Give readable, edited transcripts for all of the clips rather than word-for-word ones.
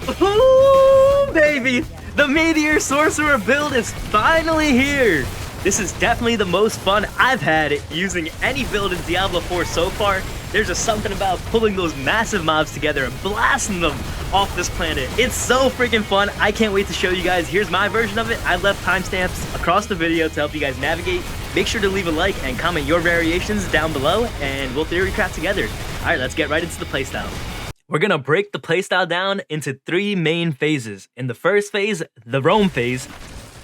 Ooh, baby! The Meteor Sorcerer build is finally here! This is definitely the most fun I've had using any build in Diablo 4 so far. There's just something about pulling those massive mobs together and blasting them off this planet. It's so freaking fun. I can't wait to show you guys. Here's my version of it. I left timestamps across the video to help you guys navigate. Make sure to leave a like and comment your variations down below, and we'll theory craft together. Alright, let's get right into the playstyle. We're gonna break the playstyle down into 3 main phases. In the first phase, the roam phase,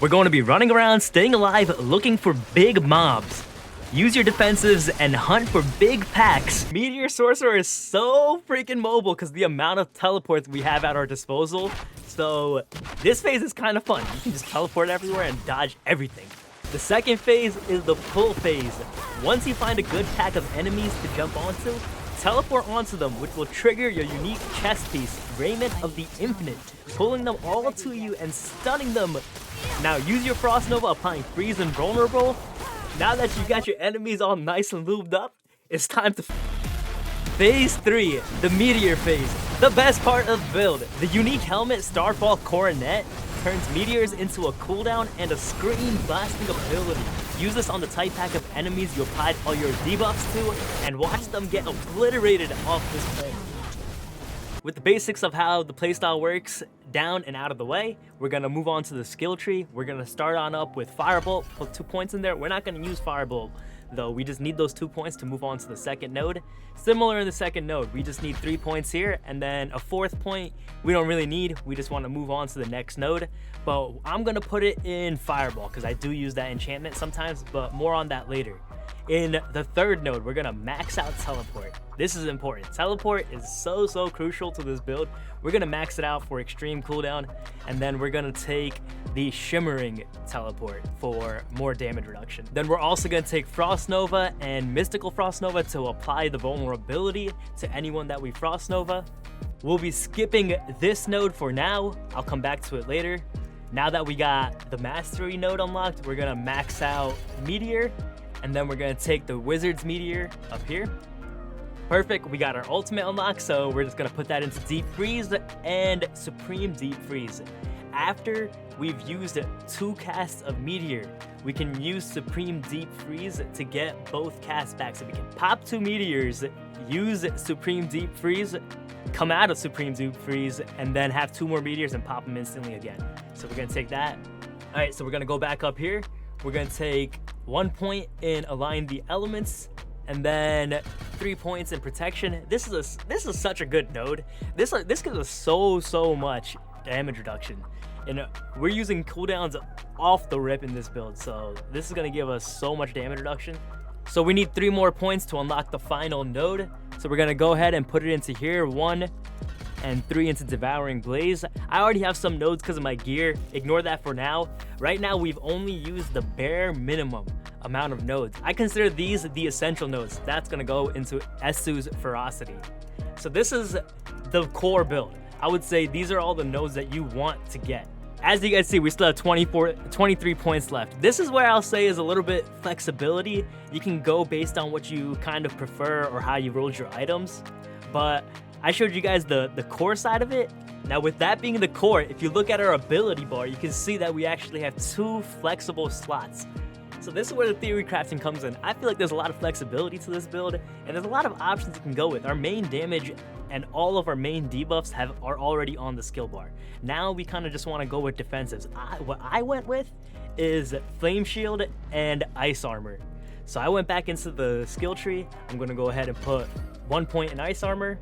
we're going to be running around, staying alive, looking for big mobs. Use your defensives and hunt for big packs. Meteor Sorcerer is so freaking mobile because the amount of teleports we have at our disposal. So this phase is kind of fun. You can just teleport everywhere and dodge everything. The second phase is the pull phase. Once you find a good pack of enemies to jump onto, teleport onto them, which will trigger your unique chest piece, Raiment of the Infinite, pulling them all to you and stunning them. Now use your Frost Nova, applying freeze and vulnerable. Now that you got your enemies all nice and lubed up, it's time to Phase 3, the Meteor phase. The best part of the build. The unique helmet Starfall Coronet turns meteors into a cooldown and a screen blasting ability. Use this on the type pack of enemies you applied all your debuffs to, and watch them get obliterated off this planet. With the basics of how the playstyle works down and out of the way, we're gonna move on to the skill tree. We're gonna start on up with Firebolt, put 2 points in there. We're not gonna use Firebolt though, we just need those 2 points to move on to the second node. Similar in the second node, we just need 3 points here, and then a 4th point we don't really need. We just want to move on to the next node, but I'm gonna put it in Fireball because I do use that enchantment sometimes, but more on that later. In the third node, we're gonna max out Teleport. This is important. Teleport is so crucial to this build. We're gonna max it out for extreme cooldown, and then we're gonna take the Shimmering Teleport for more damage reduction. Then we're also gonna take Frost Nova and Mystical Frost Nova to apply the vulnerability to anyone that we Frost Nova. We'll be skipping this node for now. I'll come back to it later. Now that we got the Mastery node unlocked, we're gonna max out Meteor, and then we're gonna take the Wizard's Meteor up here. Perfect, we got our ultimate unlocked, so we're just gonna put that into Deep Freeze and Supreme Deep Freeze. After we've used 2 casts of Meteor, we can use Supreme Deep Freeze to get both casts back. So we can pop 2 meteors, use Supreme Deep Freeze, come out of Supreme Deep Freeze, and then have 2 more meteors and pop them instantly again. So we're gonna take that. All right, so we're gonna go back up here. We're gonna take 1 point in Align the Elements, and then 3 points in Protection. This is such a good node. This gives us so much damage reduction, and we're using cooldowns off the rip in this build, so this is gonna give us so much damage reduction. So we need 3 more points to unlock the final node, so we're gonna go ahead and put it into here. 1 and 3 into Devouring Blaze. I already have some nodes because of my gear. Ignore that for now. Right now we've only used the bare minimum amount of nodes. I consider these the essential nodes. That's gonna go into Esu's Ferocity. So this is the core build. I would say these are all the nodes that you want to get. As you guys see, we still have 23 points left. This is where I'll say is a little bit flexibility. You can go based on what you kind of prefer or how you rolled your items, but I showed you guys the core side of it. Now with that being the core, if you look at our ability bar, you can see that we actually have 2 flexible slots. So this is where the theory crafting comes in. I feel like there's a lot of flexibility to this build, and there's a lot of options you can go with. Our main damage and all of our main debuffs are already on the skill bar. Now we kind of just want to go with defensives. What I went with is Flame Shield and Ice Armor. So I went back into the skill tree. I'm going to go ahead and put 1 point in Ice Armor,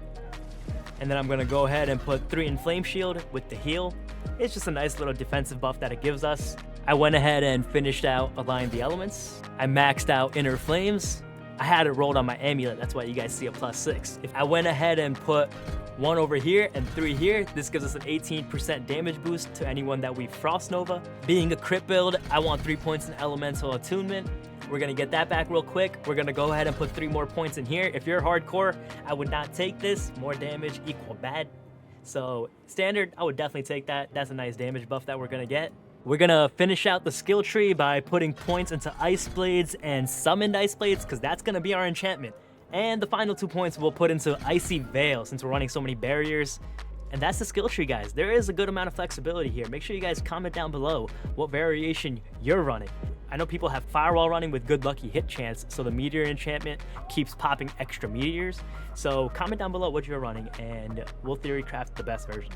and then I'm going to go ahead and put 3 in Flame Shield with the heal. It's just a nice little defensive buff that it gives us. I went ahead and finished out Align the Elements. I maxed out Inner Flames. I had it rolled on my amulet, that's why you guys see a +6. If I went ahead and put 1 over here and 3 here, this gives us an 18% damage boost to anyone that we Frost Nova. Being a crit build, I want 3 points in Elemental Attunement. We're gonna get that back real quick. We're gonna go ahead and put 3 more points in here. If you're hardcore, I would not take this. More damage equal bad. So standard, I would definitely take that. That's a nice damage buff that we're gonna get. We're gonna finish out the skill tree by putting points into Ice Blades and Summoned Ice Blades, because that's gonna be our enchantment. And the final 2 points we'll put into Icy Veil, since we're running so many barriers. And that's the skill tree, guys. There is a good amount of flexibility here. Make sure you guys comment down below what variation you're running. I know people have Firewall running with good lucky hit chance, so the Meteor enchantment keeps popping extra meteors. So comment down below what you're running, and we'll theory craft the best version.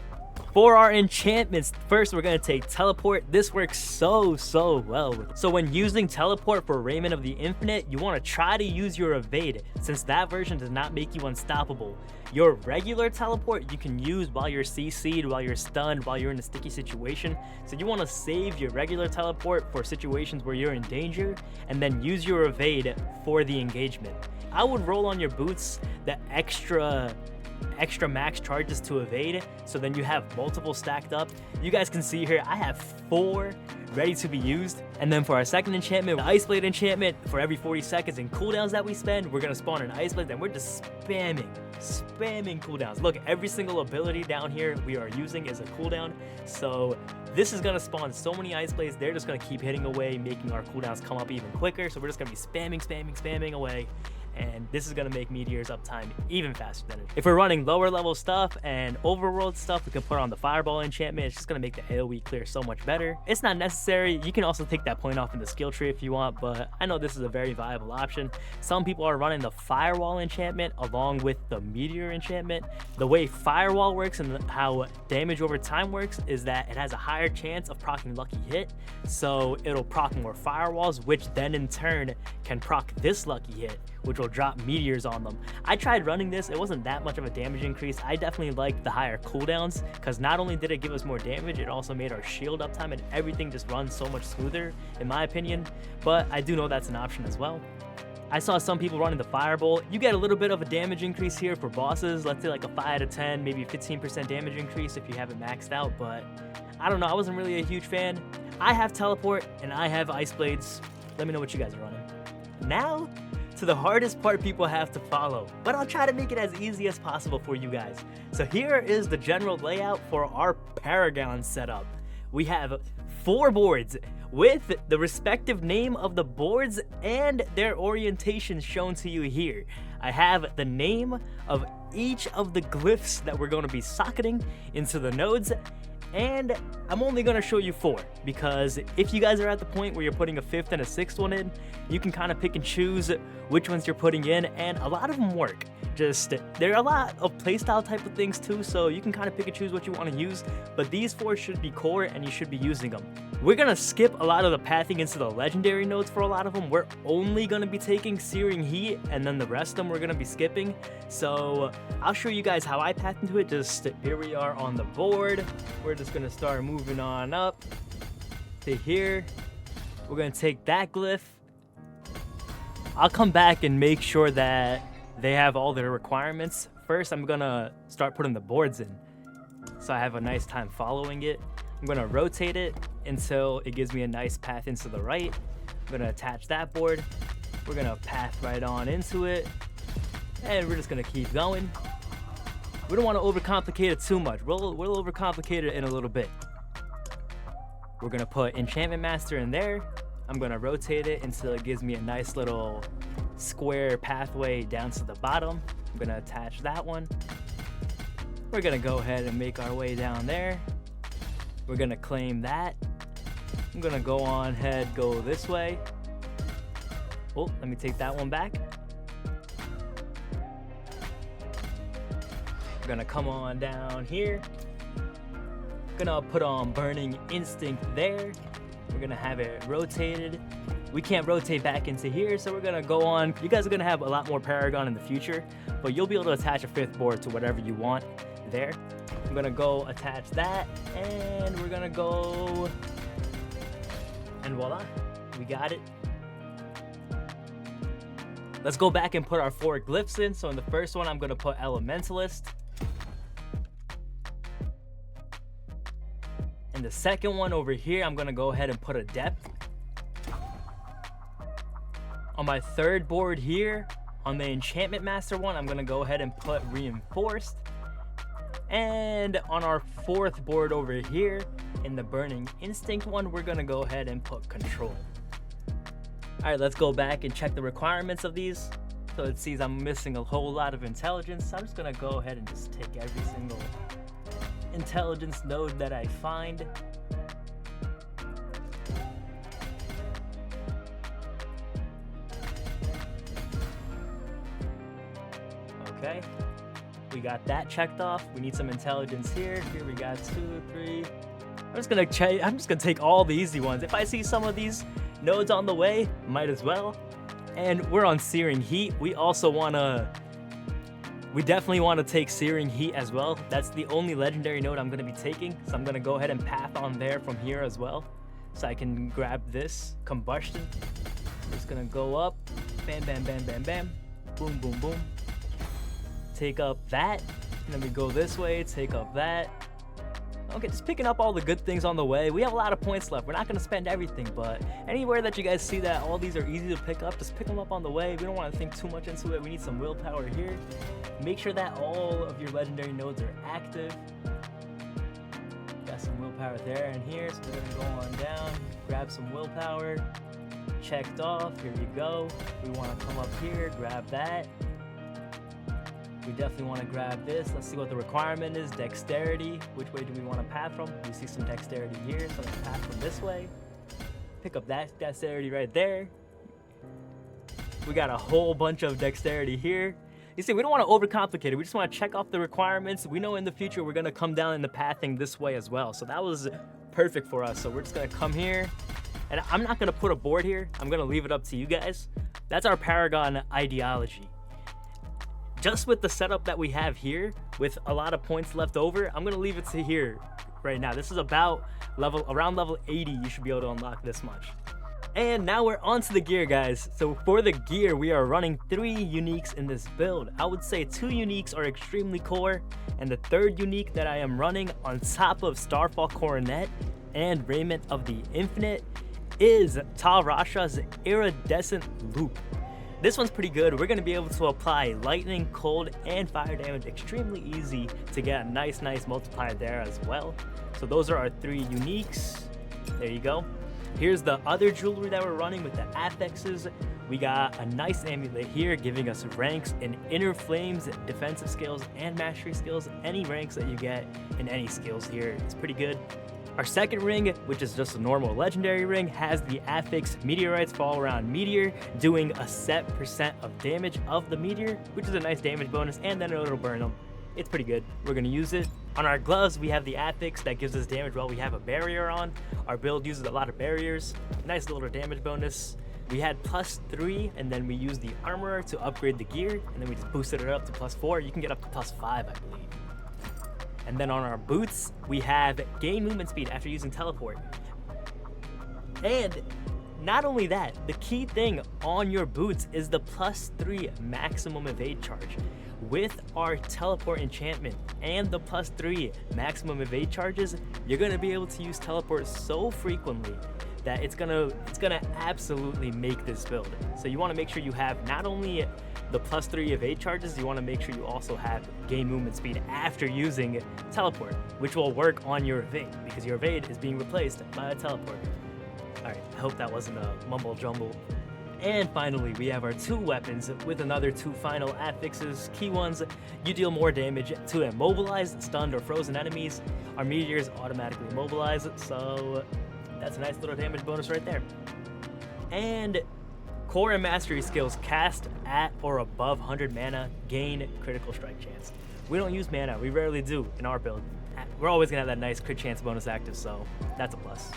For our enchantments, first we're going to take Teleport. This works so well. So when using Teleport for Raiment of the Infinite, you want to try to use your Evade, since that version does not make you unstoppable. Your regular Teleport you can use while you're CC'd, while you're stunned, while you're in a sticky situation. So you want to save your regular Teleport for situations where you're in danger, and then use your Evade for the engagement. I would roll on your boots the extra max charges to evade, so then you have multiple stacked up. You guys can see here I have 4 ready to be used. And then for our second enchantment, the Ice Blade enchantment, for every 40 seconds in cooldowns that we spend, we're gonna spawn an Ice Blade, and we're just spamming cooldowns. Look, every single ability down here we are using is a cooldown, so this is gonna spawn so many Ice Blades. They're just gonna keep hitting away, making our cooldowns come up even quicker. So we're just gonna be spamming away, and this is going to make Meteor's uptime even faster than it. If we're running lower level stuff and overworld stuff, we can put on the Fireball enchantment. It's just going to make the AoE clear so much better. It's not necessary. You can also take that point off in the skill tree if you want, but I know this is a very viable option. Some people are running the Firewall enchantment along with the Meteor enchantment. The way Firewall works and how damage over time works is that it has a higher chance of proccing lucky hit, so it'll proc more Firewalls, which then in turn can proc this lucky hit, which will drop meteors on them. I tried running this. It wasn't that much of a damage increase. I definitely liked the higher cooldowns, because not only did it give us more damage, it also made our shield uptime and everything just run so much smoother, in my opinion. But I do know that's an option as well. I saw some people running the Firebolt. You get a little bit of a damage increase here for bosses. Let's say like a 5 out of 10, maybe 15% damage increase if you have it maxed out. But I don't know. I wasn't really a huge fan. I have Teleport and I have Ice Blades. Let me know what you guys are running. Now to the hardest part people have to follow, but I'll try to make it as easy as possible for you guys. So here is the general layout for our Paragon setup. We have 4 boards with the respective name of the boards and their orientation shown to you here. I have the name of each of the glyphs that we're going to be socketing into the nodes, and I'm only going to show you 4, because if you guys are at the point where you're putting a 5th and a 6th one in, you can kind of pick and choose which ones you're putting in, and a lot of them work. Just, there are a lot of playstyle type of things too, so you can kind of pick and choose what you want to use, but these 4 should be core and you should be using them. We're going to skip a lot of the pathing into the legendary nodes for a lot of them. We're only going to be taking Searing Heat, and then the rest of them we're going to be skipping. So I'll show you guys how I path into it. Just here we are on the board. We're just going to start moving on up to here. We're going to take that glyph. I'll come back and make sure that they have all their requirements. First, I'm going to start putting the boards in, so I have a nice time following it. I'm going to rotate it until it gives me a nice path into the right. I'm going to attach that board. We're going to path right on into it, and we're just going to keep going. We don't want to overcomplicate it too much. We'll overcomplicate it in a little bit. We're going to put Enchantment Master in there. I'm going to rotate it until it gives me a nice little square pathway down to the bottom. I'm going to attach that one. We're going to go ahead and make our way down there. We're going to claim that. I'm going to go on ahead, go this way. Oh, let me take that one back. We're going to come on down here. Gonna put on Burning Instinct there. We're gonna have it rotated. We can't rotate back into here, so we're gonna go on. You guys are gonna have a lot more Paragon in the future, but you'll be able to attach a 5th board to whatever you want there. I'm gonna go attach that, and we're gonna go, and voila, we got it. Let's go back and put our 4 glyphs in. So in the first one, I'm gonna put Elementalist. And the second one over here, I'm gonna go ahead and put Adept. On my 3rd board here, on the Enchantment Master one, I'm gonna go ahead and put Reinforced. And on our 4th board over here, in the Burning Instinct one, we're gonna go ahead and put Control. All right, let's go back and check the requirements of these. So it sees I'm missing a whole lot of intelligence. So I'm just gonna go ahead and just take every single intelligence node that I find. Okay, we got that checked off. We need some intelligence here. Here we got 2, 3. I'm just gonna take all the easy ones. If I see some of these nodes on the way, might as well. And we're on Searing Heat. We definitely want to take Searing Heat as well. That's the only legendary node I'm gonna be taking. So I'm gonna go ahead and path on there from here as well. So I can grab this Combustion. I'm just gonna go up, bam, bam, bam, bam, bam, boom, boom, boom. Take up that, and then we go this way, take up that. Okay, just picking up all the good things on the way. We have a lot of points left. We're not gonna spend everything, but anywhere that you guys see that all these are easy to pick up, just pick them up on the way. We don't want to think too much into it. We need some willpower here. Make sure that all of your legendary nodes are active. Got some willpower there and here, so we're gonna go on down, grab some willpower. Checked off, here we go. We wanna come up here, grab that. We definitely want to grab this. Let's see what the requirement is. Dexterity. Which way do we want to path from? We see some dexterity here, so let's path from this way. Pick up that dexterity right there. We got a whole bunch of dexterity here. You see, we don't want to overcomplicate it. We just want to check off the requirements. We know in the future we're going to come down in the pathing this way as well. So that was perfect for us. So we're just going to come here. And I'm not going to put a board here. I'm going to leave it up to you guys. That's our Paragon ideology. Just with the setup that we have here, with a lot of points left over, I'm gonna leave it to here right now. This is about around level 80, you should be able to unlock this much. And now we're on to the gear, guys. So for the gear, we are running 3 uniques in this build. I would say 2 uniques are extremely core, and the 3rd unique that I am running on top of Starfall Coronet and Raiment of the Infinite is Tal Rasha's Iridescent Loop. This one's pretty good. We're going to be able to apply lightning, cold, and fire damage extremely easy to get a nice multiplier there as well. So those are our 3 uniques. There you go. Here's the other jewelry that we're running with the affixes. We got a nice amulet here giving us ranks in Inner Flames, defensive skills, and mastery skills. Any ranks that you get in any skills here is pretty good. Our second ring, which is just a normal legendary ring, has the affix Meteorites Fall Around Meteor, doing a set % of damage of the meteor, which is a nice damage bonus, and then it'll burn them. It's pretty good. We're gonna use it. On our gloves, we have the affix that gives us damage while we have a barrier on. Our build uses a lot of barriers. Nice little damage bonus. We had +3, and then we used the armorer to upgrade the gear, and then we just boosted it up to +4. You can get up to +5, I believe. And then on our boots, we have gain movement speed after using teleport. And not only that, the key thing on your boots is the +3 maximum evade charge. With our teleport enchantment and the +3 maximum evade charges, you're gonna be able to use teleport so frequently that it's gonna absolutely make this build. So you wanna make sure you have not only the +3 evade charges, you want to make sure you also have gain movement speed after using teleport, which will work on your evade because your evade is being replaced by a teleport. Alright, I hope that wasn't a mumble jumble. And finally, we have our 2 weapons with another 2 final affixes. Key ones, you deal more damage to immobilized, stunned, or frozen enemies. Our meteors automatically immobilize, so that's a nice little damage bonus right there. And core and mastery skills cast at or above 100 mana gain critical strike chance. We don't use mana, we rarely do in our build. We're always gonna have that nice crit chance bonus active, so that's a plus.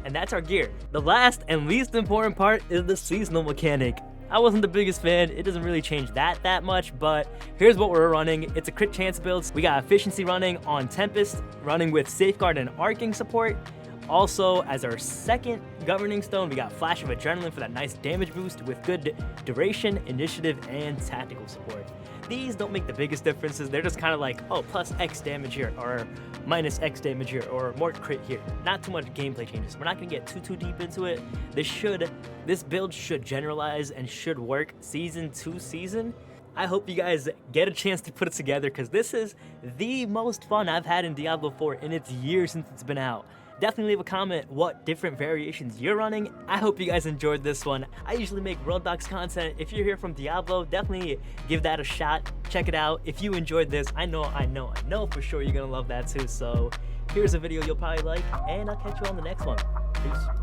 And that's our gear. The last and least important part is the seasonal mechanic. I wasn't the biggest fan, it doesn't really change that much, but here's what we're running. It's a crit chance build. We got efficiency running on Tempest, running with safeguard and arcing support. Also, as our second governing stone, we got Flash of Adrenaline for that nice damage boost with good duration, initiative, and tactical support. These don't make the biggest differences. They're just kind of like, oh, plus X damage here, or minus X damage here, or more crit here. Not too much gameplay changes. We're not gonna get too deep into it. This build should generalize and should work season to season. I hope you guys get a chance to put it together because this is the most fun I've had in Diablo 4 in its years since it's been out. Definitely leave a comment what different variations you're running. I hope you guys enjoyed this one. I usually make Roblox content. If you're here from Diablo, definitely give that a shot. Check it out. If you enjoyed this, I know for sure you're gonna love that too. So here's a video you'll probably like, and I'll catch you on the next one. Peace.